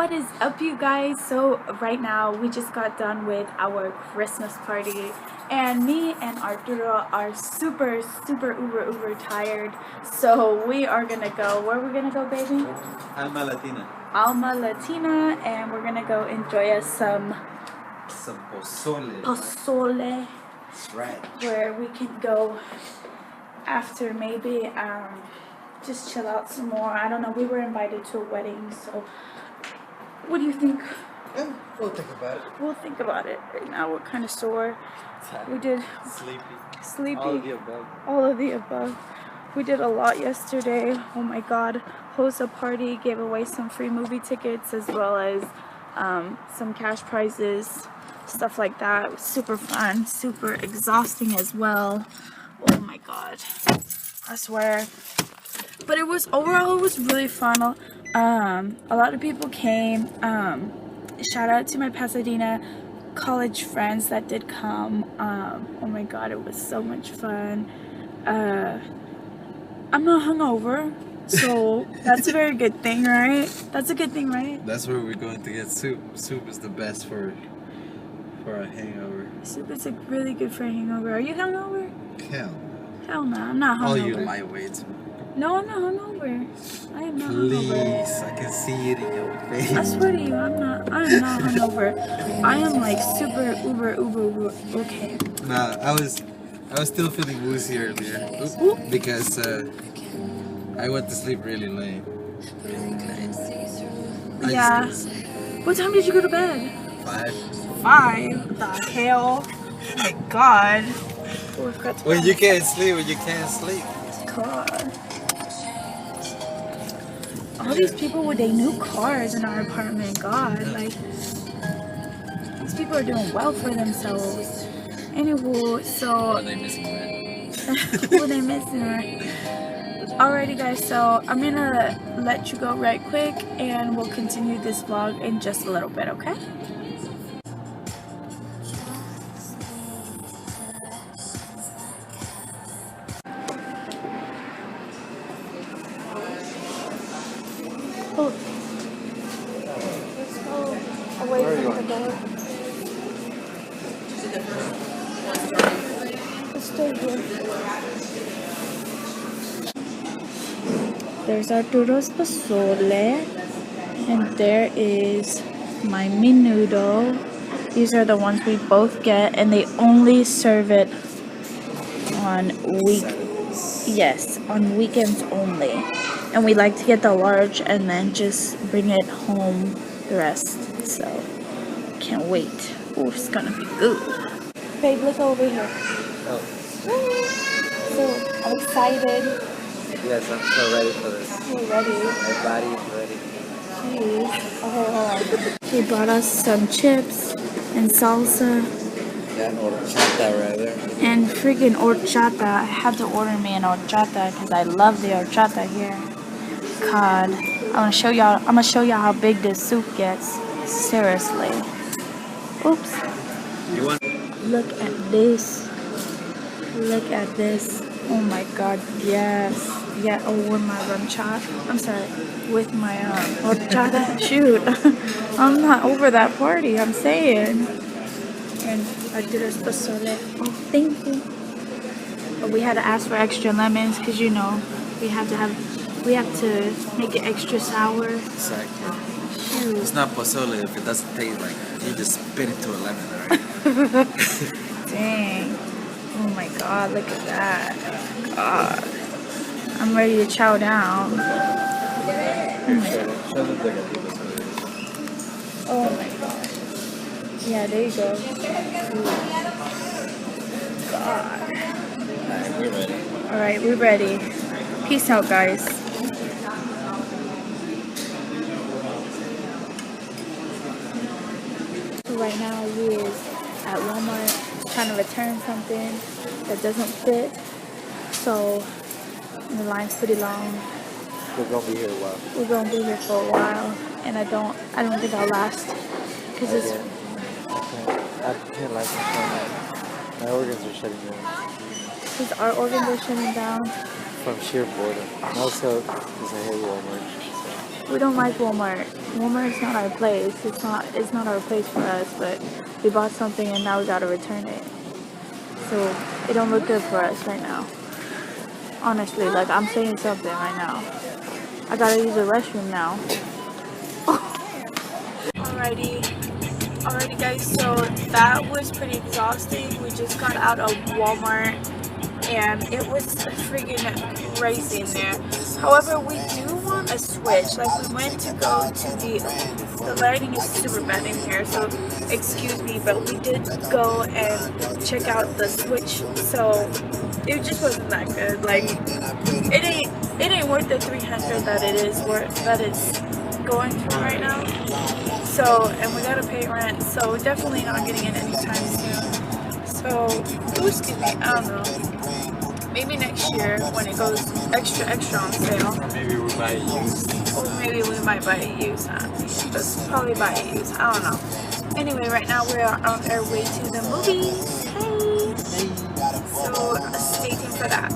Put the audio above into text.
What is up, you guys? So right now we just got done with our Christmas party and me and Arturo are super uber tired, so we are gonna go. Where are we gonna go, baby? Alma Latina. Alma Latina, and we're gonna go enjoy us some pozole. That's right. Where we can go after, maybe just chill out some more. I don't know, we were invited to a wedding, so what do you think? Yeah, we'll think about it. We'll think about it. Right now we're kind of sore. We did sleepy. All of the above. All of the above. We did a lot yesterday. Oh my god. Host a party, gave away some free movie tickets as well as some cash prizes, stuff like that. It was super fun, super exhausting as well. Oh my god, I swear. But it was, overall it was really fun. A lot of people came. Shout out to my Pasadena college friends that did come. Oh my god, it was so much fun. I'm not hungover, so that's a very good thing, right? That's a good thing, right? That's where we're going to get soup. Soup is the best for a hangover. Soup is like really good for a hangover. Are you hungover? Hell no, I'm not hungover. All you lightweights. No, I'm not hungover. I am not Please, hungover. I can see it in your face. I swear to you, I'm not hungover. I am like super uber okay. Nah, I was still feeling woozy earlier because I went to sleep really late. Yeah. What time did you go to bed? 5. 5? The hell? Oh my god. When you can't sleep. God. All these people with their new cars in our apartment, god, like, these people are doing well for themselves. Anywho, so... What are they missing, right? What are they missing, right? Alrighty guys, so I'm gonna let you go right quick and we'll continue this vlog in just a little bit, okay? Let's go away from the door. Let's stay here. There's Arturo's pozole, and there is my menudo. These are the ones we both get, and they only serve it on on weekends only. And we like to get the large and then just bring it home the rest. So, can't wait. Oh, it's gonna be good. Babe, look over here. Oh. So, I'm excited. Yes, I'm so ready for this. We're ready. My body's ready. Jeez. Okay, hold on. She brought us some chips and salsa. And horchata rather. And freaking horchata. I had to order me an horchata because I love the horchata here. God, I'm gonna show y'all how big this soup gets. Seriously. Oops. You want? Look at this. Look at this. Oh my god, yes. Yeah, oh, with my ranchata. I'm sorry. With my horchata. Shoot. I'm not over that party, I'm saying. And I did a pozole. Oh, thank you. But we had to ask for extra lemons because, you know, we have to make it extra sour. Exactly. Shoot. It's not pozole if it doesn't taste like you just spit it to a lemon, alright? Dang. Oh my god, look at that. God. I'm ready to chow down. Oh my god. Yeah, there you go. God. Alright, we're ready. Alright, we're ready. Peace out, guys. Right now, we is at Walmart trying to return something that doesn't fit. So, the line's pretty long. We're gonna be here a while. We're gonna be here for a while, and I don't think I'll last because it's. I can't like this. My organs are shutting down. Because our organs are shutting down. From sheer boredom. And also, there's a Halo emergency. So. We don't like Walmart. Walmart is not our place. It's not our place for us, but we bought something and now we gotta return it. So it don't look good for us right now. Honestly, like I'm saying something right now. I gotta use the restroom now. Alrighty guys, so that was pretty exhausting. We just got out of Walmart and it was freaking crazy in there. However, we do want a Switch. Like we went to go to the lighting is super bad in here, so excuse me, but we did go and check out the Switch, so it just wasn't that good. Like it ain't worth the 300 that it is worth, that it's going for right now. So, and we gotta pay rent, so definitely not getting it anytime soon. So, excuse me, I don't know. Maybe next year when it goes extra on sale. Or maybe we'll buy it used. Or maybe we might buy it used. But probably buy it used. I don't know. Anyway, right now we're on our way to the movies. Hey! So, stay tuned for that.